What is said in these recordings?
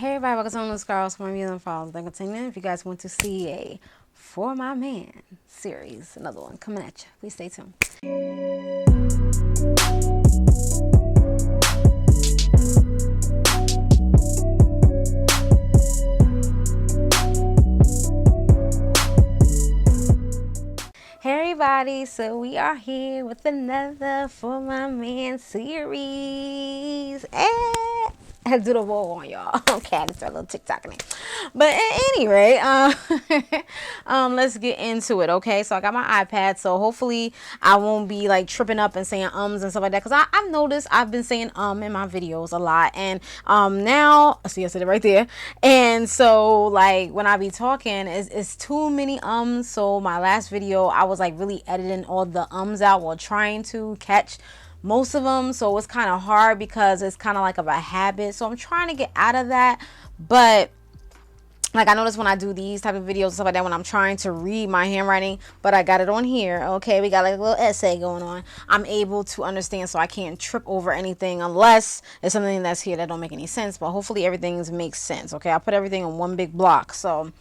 Hey everybody, welcome to this girls for me and follows. Thank you. If you guys want to see a For My Man series, another one coming at you, please stay tuned. Hey everybody, so we are here with another For My Man series. I had to do the roll on y'all. Okay, I had to throw a little TikTok in there. But at any rate, let's get into it, okay? So I got my iPad, so hopefully I won't be like tripping up and saying ums and stuff like that. Because I've noticed I've been saying in my videos a lot. And now, see I said it right there. And so like when I be talking, it's too many ums. So my last video, I was like really editing all the ums out while trying to catch most of them, so it's kind of hard because it's kind of like of a habit, so I'm trying to get out of that. But like I notice when I do these type of videos and stuff like that, when I'm trying to read my handwriting, but I got it on here, okay, we got like a little essay going on, I'm able to understand, so I can't trip over anything unless it's something that's here that don't make any sense. But hopefully everything makes sense, okay? I put everything in one big block, so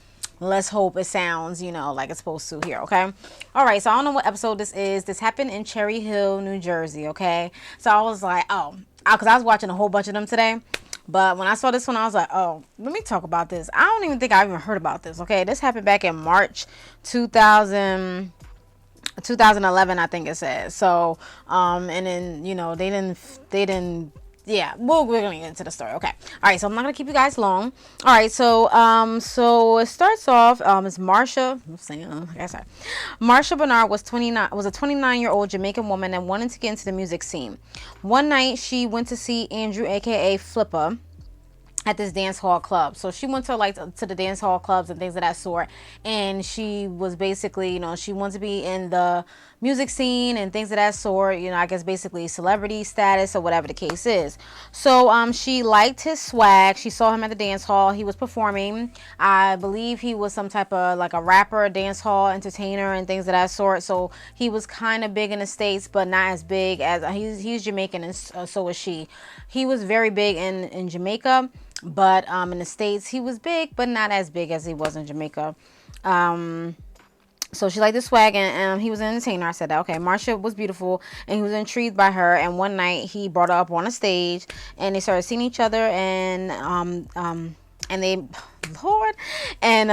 let's hope it sounds, you know, like it's supposed to here, okay? All right, so I don't know what episode this is. This happened in Cherry Hill, New Jersey, okay? So I was like, oh, because I was watching a whole bunch of them today. But when I saw this one, I was like, oh, let me talk about this. I don't even think I even heard about this, okay? This happened back in March 2011, I think it says. So, and then, you know, they didn't yeah, we're gonna get into the story. Okay, all right, so I'm not gonna keep you guys long. All right, so so it starts off, it's Marsha. I'm saying, like I said, Marsha Bernard was a 29-year-old Jamaican woman that wanted to get into the music scene. One night she went to see Andrew, aka Flipper, at this dance hall club. So she went to to the dance hall clubs and things of that sort, and she was basically, you know, she wanted to be in the music scene and things of that sort, you know, I guess basically celebrity status or whatever the case is. So she liked his swag. She saw him at the dance hall. He was performing. I believe he was some type of like a rapper, dance hall entertainer and things of that sort. So he was kind of big in the States, but not as big as he's Jamaican, and so is she. He was very big in Jamaica, but in the States he was big, but not as big as he was in Jamaica. So she liked the swag, and he was an entertainer. I said that. Okay, Marsha was beautiful, and he was intrigued by her. And one night he brought her up on a stage, and they started seeing each other, and they, Lord, and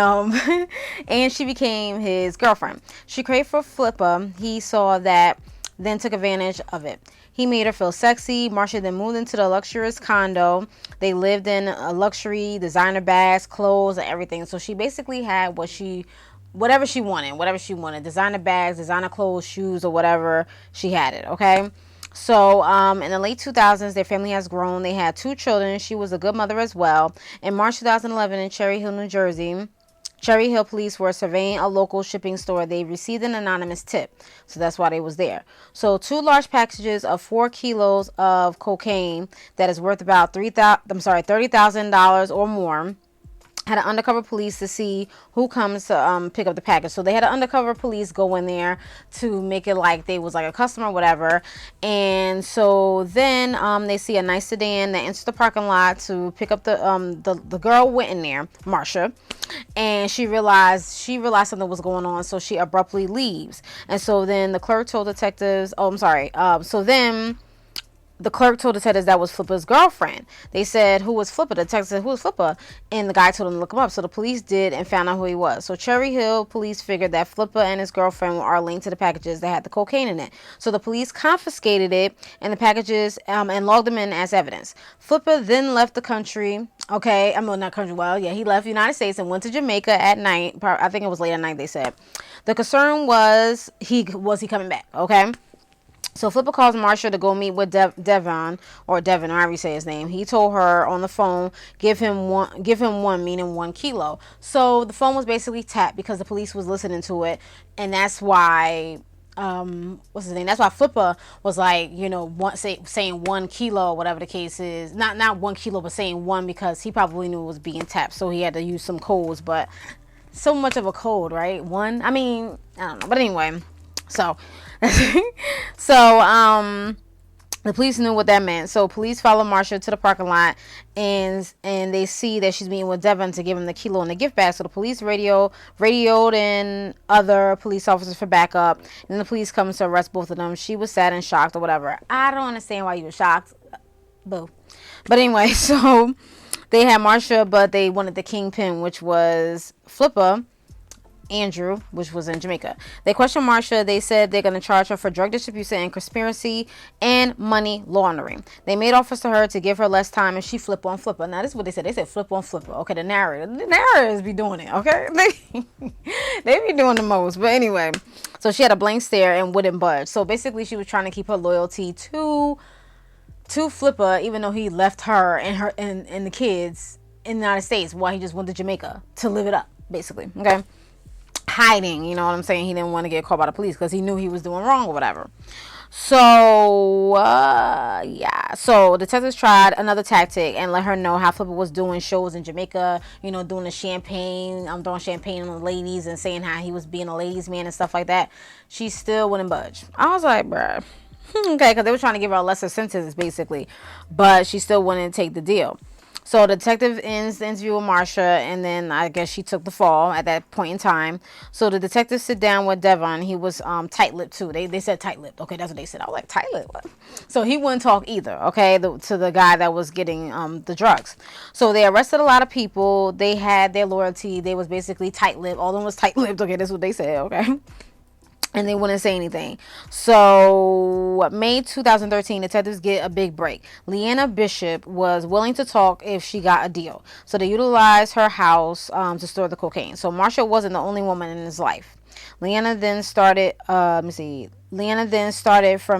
and she became his girlfriend. She craved for Flipper. He saw that, then took advantage of it. He made her feel sexy. Marsha then moved into the luxurious condo. They lived in a luxury, designer bags, clothes, and everything. So she basically had whatever she wanted, designer bags, designer clothes, shoes, or whatever, she had it, okay? So in the late 2000s, their family has grown. They had 2 children. She was a good mother as well. In March 2011, in Cherry Hill, New Jersey, Cherry Hill police were surveying a local shipping store. They received an anonymous tip, so that's why they was there. So 2 large packages of 4 kilos of cocaine that is worth about $30,000 or more had an undercover police to see who comes to pick up the package. So they had an undercover police go in there to make it like they was like a customer or whatever. And so then they see a nice sedan that enters the parking lot to pick up the girl went in there, Marsha, and she realized something was going on, so she abruptly leaves. And so then the clerk told detectives, so then the clerk told the detectives that was Flipper's girlfriend. They said, who was Flipper? The detective said, who was Flipper? And the guy told them to look him up. So the police did and found out who he was. So Cherry Hill police figured that Flipper and his girlfriend are linked to the packages that had the cocaine in it. So the police confiscated it and the packages and logged them in as evidence. Flipper then left the country. Okay, not country. Well, yeah, he left the United States and went to Jamaica at night. I think it was late at night, they said. The concern was he coming back, okay? So Flipper calls Marsha to go meet with Devon, or however you say his name. He told her on the phone, give him one, meaning 1 kilo. So the phone was basically tapped because the police was listening to it, and that's why what's his name? That's why Flipper was like, you know, saying 1 kilo, whatever the case is. Not 1 kilo, but saying 1 because he probably knew it was being tapped, so he had to use some codes. But so much of a code, right? 1. I mean, I don't know, but anyway. So The police knew what that meant, so police follow Marsha to the parking lot, and they see that she's meeting with Devon to give him the kilo and the gift bag. So the police radioed in other police officers for backup. And then the police comes to arrest both of them. She was sad and shocked or whatever. I don't understand why you were shocked. Boo. But anyway, so they had Marsha, but they wanted the kingpin, which was Flipper. Andrew, which was in Jamaica. They questioned Marsha. They said they're going to charge her for drug distribution and conspiracy and money laundering. They made offers to her to give her less time, and she flip on Flipper. Now, this is what they said. They said flip on Flipper. Okay, the narrators be doing it, okay? They be doing the most. But anyway, so she had a blank stare and wouldn't budge. So basically, she was trying to keep her loyalty to Flipper, even though he left her and the kids in the United States while he just went to Jamaica to live it up, basically, okay? Hiding, you know what I'm saying? He didn't want to get caught by the police because he knew he was doing wrong or whatever. So yeah, so detectives tried another tactic and let her know how Flipper was doing shows in Jamaica, you know, doing the champagne, throwing champagne on the ladies and saying how he was being a ladies man and stuff like that. She still wouldn't budge. I was like, bruh, okay, because they were trying to give her a lesser sentence basically, but she still wouldn't take the deal. So the detective ends the interview with Marsha, and then I guess she took the fall at that point in time. So the detective sit down with Devon. He was tight-lipped too. They said tight-lipped. Okay, that's what they said. I was like, tight-lipped? What? So he wouldn't talk either, okay, to the guy that was getting the drugs. So they arrested a lot of people. They had their loyalty. They was basically tight-lipped. All of them was tight-lipped. Okay, that's what they said, okay? And they wouldn't say anything. So May 2013, detectives get a big break. Leanna Bishop was willing to talk if she got a deal. So they utilized her house to store the cocaine. So Marsha wasn't the only woman in his life. Leanna then started, from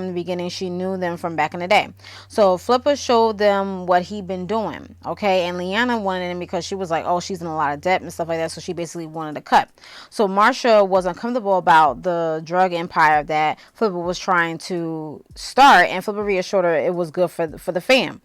the beginning. She knew them from back in the day. So Flipper showed them what he'd been doing, okay? And Leanna wanted him because she was like, oh, she's in a lot of debt and stuff like that. So she basically wanted to cut. So Marsha was uncomfortable about the drug empire that Flipper was trying to start. And Flipper reassured her it was good for the fam.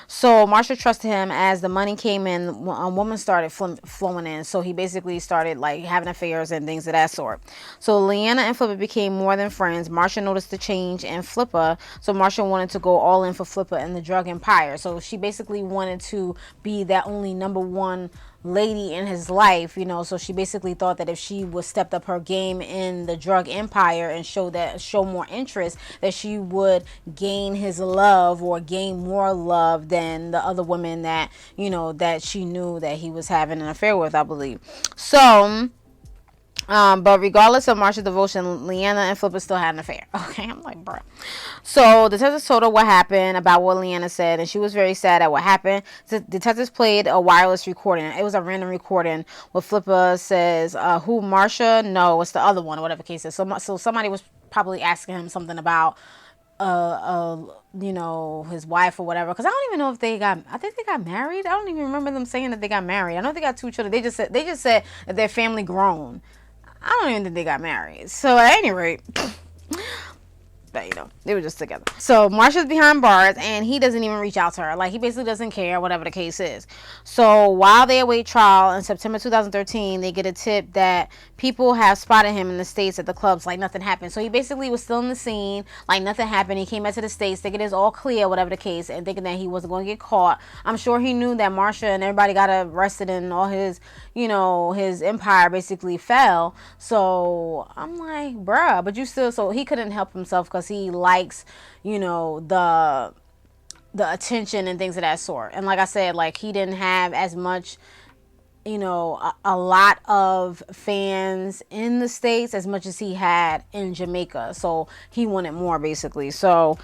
So Marsha trusted him. As the money came in, a woman started flowing in. So he basically started like having affairs and things of that sort. So Leanna and Flipper became more than friends. Marsha noticed the change in Flipper. So Marsha wanted to go all in for Flipper and the drug empire. So she basically wanted to be that only number one lady in his life, you know. So she basically thought that if she would stepped up her game in the drug empire and show more interest, that she would gain his love or gain more love than the other women that, you know, that she knew that he was having an affair with, I believe. So but regardless of Marsha's devotion, Leanna and Flipper still had an affair. Okay, I'm like, bro. So detectives told her what happened, about what Leanna said, and she was very sad at what happened. The detectives played a wireless recording. It was a random recording where Flipper says, who, Marsha? No, it's the other one, or whatever the case is. So somebody was probably asking him something about you know, his wife or whatever, because I don't even know if I think they got married. I don't even remember them saying that they got married. I know they got 2 children. They just said that their family grown. I don't even think they got married. So at any rate, but you know, they were just together. So Marsha's behind bars, and he doesn't even reach out to her. Like, he basically doesn't care, whatever the case is. So while they await trial in September 2013, they get a tip that people have spotted him in the States at the clubs like nothing happened. So he basically was still in the scene like nothing happened. He came back to the States thinking it's all clear, whatever the case, and thinking that he wasn't going to get caught. I'm sure he knew that Marsha and everybody got arrested and all his, you know, his empire basically fell. So I'm like, bruh, but you still, so he couldn't help himself because he likes, you know, the attention and things of that sort. And like I said, like, he didn't have as much, you know, a lot of fans in the States as much as he had in Jamaica. So he wanted more, basically. So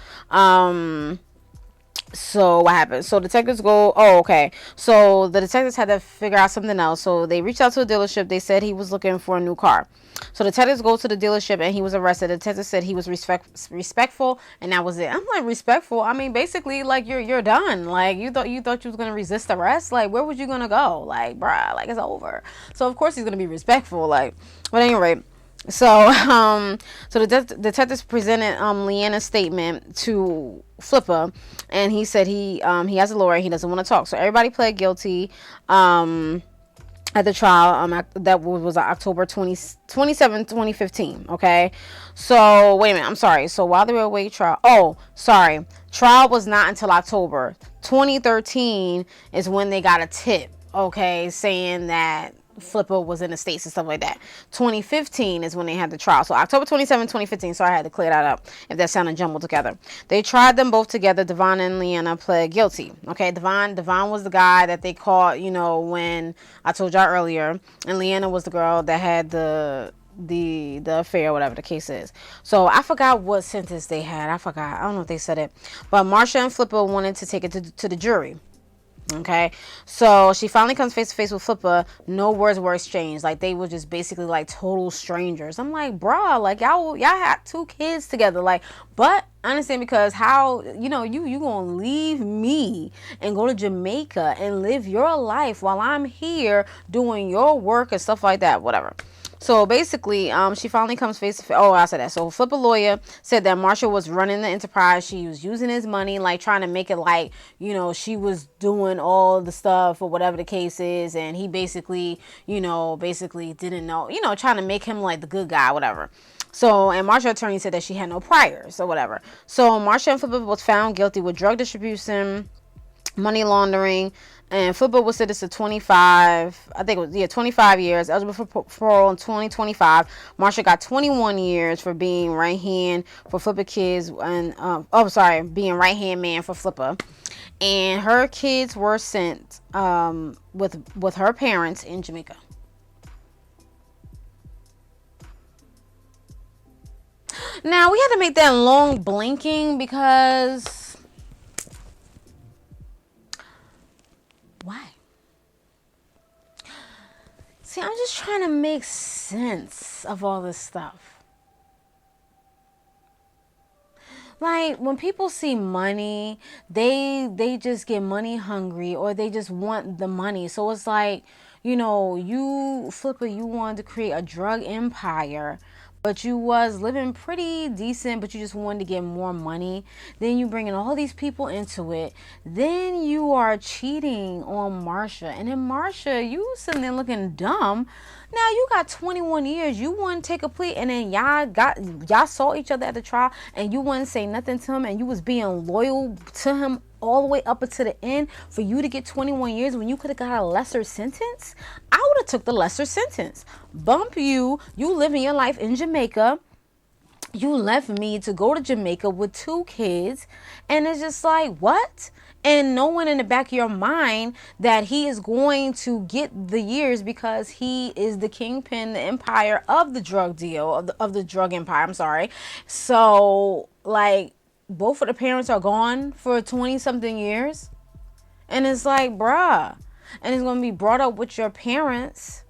so what happened? So detectives go, oh, okay. So the detectives had to figure out something else. So they reached out to a dealership. They said he was looking for a new car. So the detectives go to the dealership, and he was arrested. The detective said he was respectful, and that was it. I'm like, respectful? I mean, basically, like, you're done. Like, you thought you was gonna resist arrest? Like, where was you gonna go? Like, bruh, like, it's over. So of course he's gonna be respectful. Like, but anyway. So so the detectives presented Leanna's statement to Flipper, and he said he has a lawyer. He doesn't want to talk. So everybody pled guilty. at the trial. That was October 2015. Okay, so wait a minute, I'm sorry. So while they were away trial, oh sorry, trial was not until October 2013 is when they got a tip, okay, saying that Flipper was in the States and stuff like that. 2015 is when they had the trial. So October 27, 2015. Sorry, I had to clear that up if that sounded jumbled together. They tried them both together. Devon and Leanna pled guilty. Okay, Devon was the guy that they caught, you know, when I told y'all earlier. And Leanna was the girl that had the affair, whatever the case is. So I forgot what sentence they had. I don't know if they said it. But Marsha and Flipper wanted to take it to the jury. Okay, so she finally comes face to face with Flipper. No words were exchanged. Like, they were just basically like total strangers. I'm like, bruh, like y'all had 2 kids together. Like, but I understand, because how, you know, you gonna leave me and go to Jamaica and live your life while I'm here doing your work and stuff like that, whatever. So basically, she finally comes face to face. Oh, I said that. So Flipper lawyer said that Marsha was running the enterprise. She was using his money, like trying to make it like, you know, she was doing all the stuff or whatever the case is. And he basically, you know, didn't know, you know, trying to make him like the good guy, whatever. So, and Marsha attorney said that she had no priors or whatever. So Marsha and Flipper was found guilty with drug distribution, money laundering, and Flipper was sentenced to 25, I think it was, 25 years, eligible for parole in 2025. Marsha got 21 years for being right hand for Flipper kids, and being right hand man for Flipper. And her kids were sent with her parents in Jamaica. Now, we had to make that long blinking because why? See, I'm just trying to make sense of all this stuff. Like, when people see money, they just get money hungry, or they just want the money. So it's like, you know, you, Flipper, you wanted to create a drug empire, but you was living pretty decent, but you just wanted to get more money. Then you bringing all these people into it. Then you are cheating on Marsha. And then Marsha, you sitting there looking dumb. Now you got 21 years. You wouldn't take a plea, and then y'all saw each other at the trial, and you wouldn't say nothing to him, and you was being loyal to him all the way up until the end for you to get 21 years when you could have got a lesser sentence. I would have took the lesser sentence. Bump you living your life in Jamaica. You left me to go to Jamaica with 2 kids, and it's just like, what? And knowing in the back of your mind that he is going to get the years because he is the kingpin, the empire of the drug deal, of the drug empire, I'm sorry. So, like, both of the parents are gone for 20-something years. And it's like, bruh. And it's going to be brought up with your parents.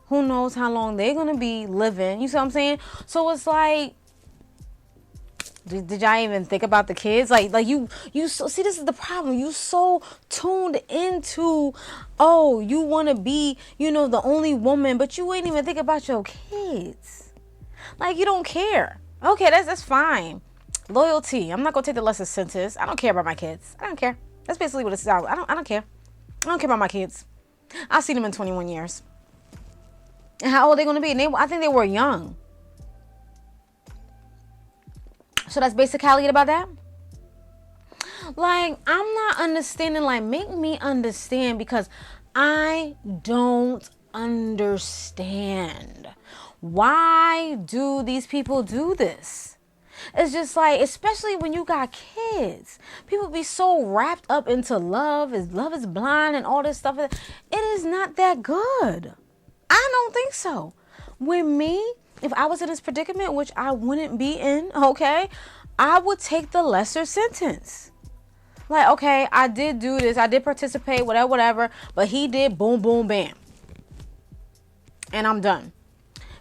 Who knows how long they're going to be living. You see what I'm saying? So it's like, did y'all even think about the kids? Like you so, see, this is the problem. You so tuned into, oh, you want to be, you know, the only woman, but you ain't even think about your kids. Like, you don't care. Okay, that's fine. Loyalty. I'm not gonna take the lesser sentence. I don't care about my kids. I don't care. That's basically what it sounds. I don't care. I don't care about my kids. I'll see them in 21 years. And how old are they gonna be? And I think they were young. So that's basically it about that. Like, I'm not understanding. Like, make me understand, because I don't understand. Why do these people do this? It's just like, especially when you got kids, people be so wrapped up into love is blind and all this stuff. It is not that good. I don't think so. With me, if I was in this predicament, which I wouldn't be in, okay, I would take the lesser sentence. Like, okay, I did do this, I did participate, whatever, but he did boom, boom, bam. And I'm done.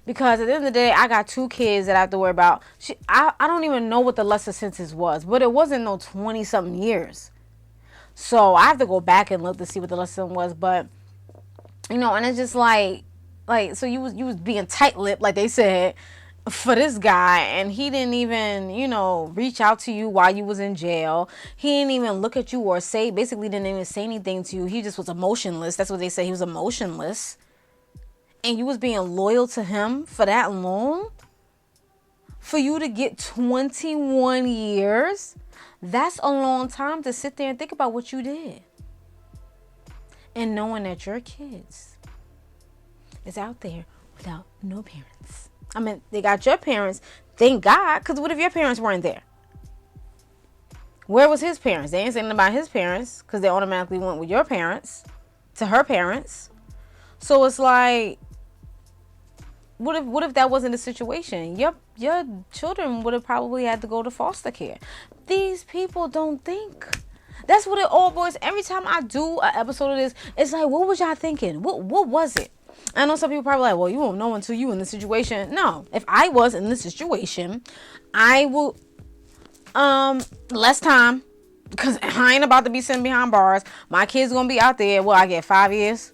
Because at the end of the day, I got 2 kids that I have to worry about. I don't even know what the lesser sentence was, but it wasn't no 20-something years. So I have to go back and look to see what the lesson was. But, you know, and it's just like, so you was being tight-lipped, like they said, for this guy, and he didn't even, reach out to you while you was in jail. He didn't even look at you or basically didn't even say anything to you. He just was emotionless. That's what they say. He was emotionless. And you was being loyal to him for that long? For you to get 21 years? That's a long time to sit there and think about what you did. And knowing that your kids is out there without no parents. I mean, they got your parents, thank God, because what if your parents weren't there? Where was his parents? They ain't saying about his parents, because they automatically went with your parents, to her parents. So it's like, what if that wasn't the situation? Your children would have probably had to go to foster care. These people don't think. That's what it all boils. Every time I do an episode of this, it's like, what was y'all thinking? What was it? I know some people probably like, well, you won't know until you in the situation. No, if I was in this situation, I will less time, because I ain't about to be sitting behind bars. My kids gonna be out there. Well, I get 5 years.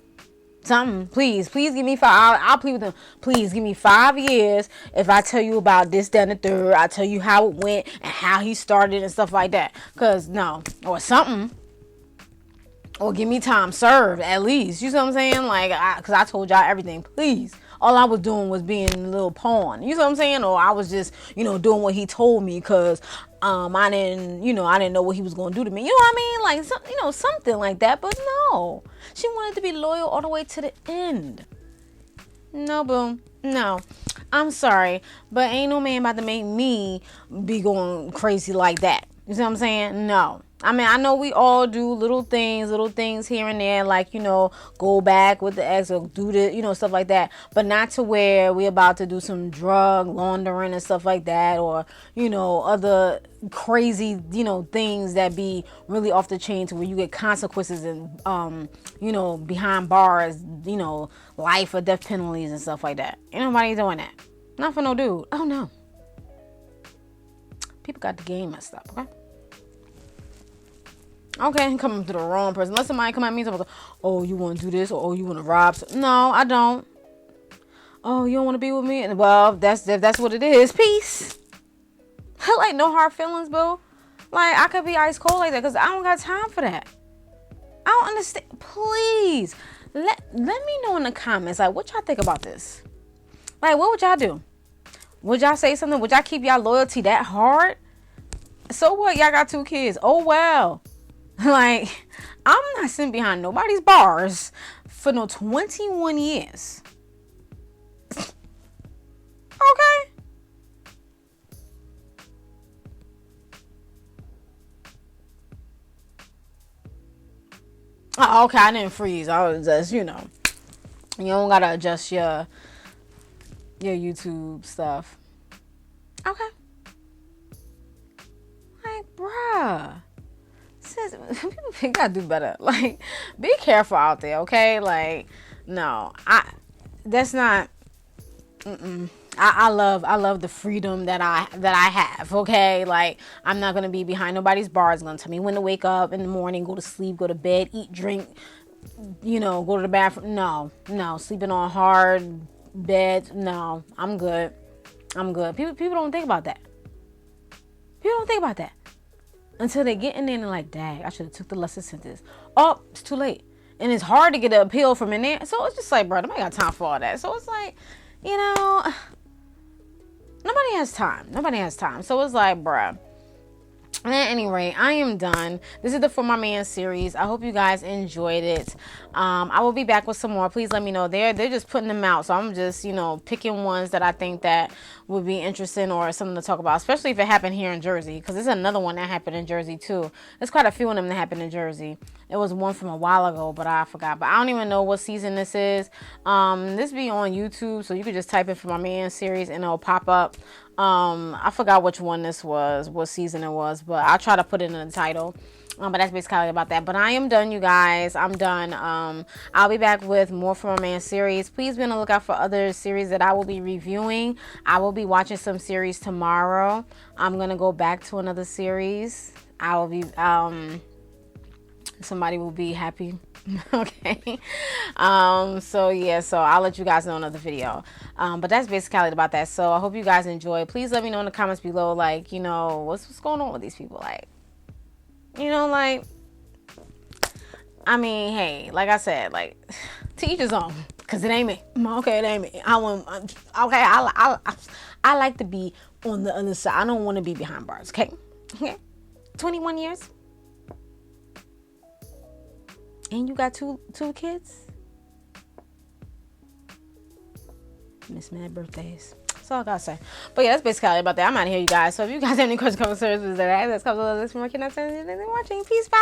Something, please give me 5. I'll plead with them. Please give me 5 years. If I tell you about this, that, and the third, I tell you how it went and how he started and stuff like that. Cause no, or something. Or give me time served, at least. You see what I'm saying? Like, because I told y'all everything. Please. All I was doing was being a little pawn. You see what I'm saying? Or I was just, doing what he told me because I didn't know what he was going to do to me. You know what I mean? Like, something like that. But no. She wanted to be loyal all the way to the end. No, boom. No. I'm sorry. But ain't no man about to make me be going crazy like that. You see what I'm saying? No. I mean, I know we all do little things here and there, like, go back with the ex or do the, stuff like that. But not to where we about to do some drug laundering and stuff like that, or, other crazy, things that be really off the chain to where you get consequences and, behind bars, life or death penalties and stuff like that. Ain't nobody doing that. Not for no dude. Oh, no. People got the game messed up, okay? Okay, coming to the wrong person. Let somebody come at me and say, oh, you want to do this, or oh, you want to rob? No, I don't. Oh, you don't want to be with me? And well, that's what it is. Peace. Like, no hard feelings, boo. Like, I could be ice cold like that because I don't got time for that. I don't understand. Please, let me know in the comments, like, what y'all think about this? Like, what would y'all do? Would y'all say something? Would y'all keep y'all loyalty that hard? So what? Y'all got 2 kids. Oh, well. Like, I'm not sitting behind nobody's bars for no 21 years. Okay. Oh, okay, I didn't freeze. I was just, you don't gotta adjust your YouTube stuff. Okay. Like, bruh. People gotta do better. Like, be careful out there, okay? Like, no, that's not. I love the freedom that I have, okay? Like, I'm not gonna be behind nobody's bars. Gonna tell me when to wake up in the morning, go to sleep, go to bed, eat, drink, go to the bathroom. No, sleeping on hard beds. No, I'm good. People don't think about that. Until they get in there and they're like, dang, I should have took the lesser sentence. Oh, it's too late. And it's hard to get an appeal from in there. So it's just like, bro, nobody got time for all that. So it's like, nobody has time. So it's like, bruh. At any rate, I am done. This is the For My Man series. I hope you guys enjoyed it. I will be back with some more. Please let me know. They're just putting them out. So I'm just, picking ones that I think that would be interesting or something to talk about, especially if it happened here in Jersey, because there's another one that happened in Jersey too. There's quite a few of them that happened in Jersey. It was one from a while ago, but I forgot. But I don't even know what season this is. This be on YouTube, so you could just type in For My Man series and it'll pop up. I forgot which one this was, what season it was, but I'll try to put it in the title. But that's basically about that. But I am done, you guys. I'm done. I'll be back with more For My Man series. Please be on the lookout for other series that I will be reviewing. I will be watching some series tomorrow. I'm going to go back to another series. I will be, somebody will be happy Okay. So yeah, so I'll let you guys know another video. But that's basically about that. So I hope you guys enjoy. Please let me know in the comments below, like, you know, what's going on with these people, like, you know, like, I mean, hey, like I said, like, to each his own, cause it ain't me. Okay, it ain't me. Okay. I like to be on the other side. I don't want to be behind bars. Okay. 21 years, and you got two kids. Miss Mad birthdays. That's all I gotta say. But yeah, that's basically about that. I'm out of here, you guys. So if you guys have any questions, comments, services that I ask, that's more. Can I say anything? Watching. Peace. Bye.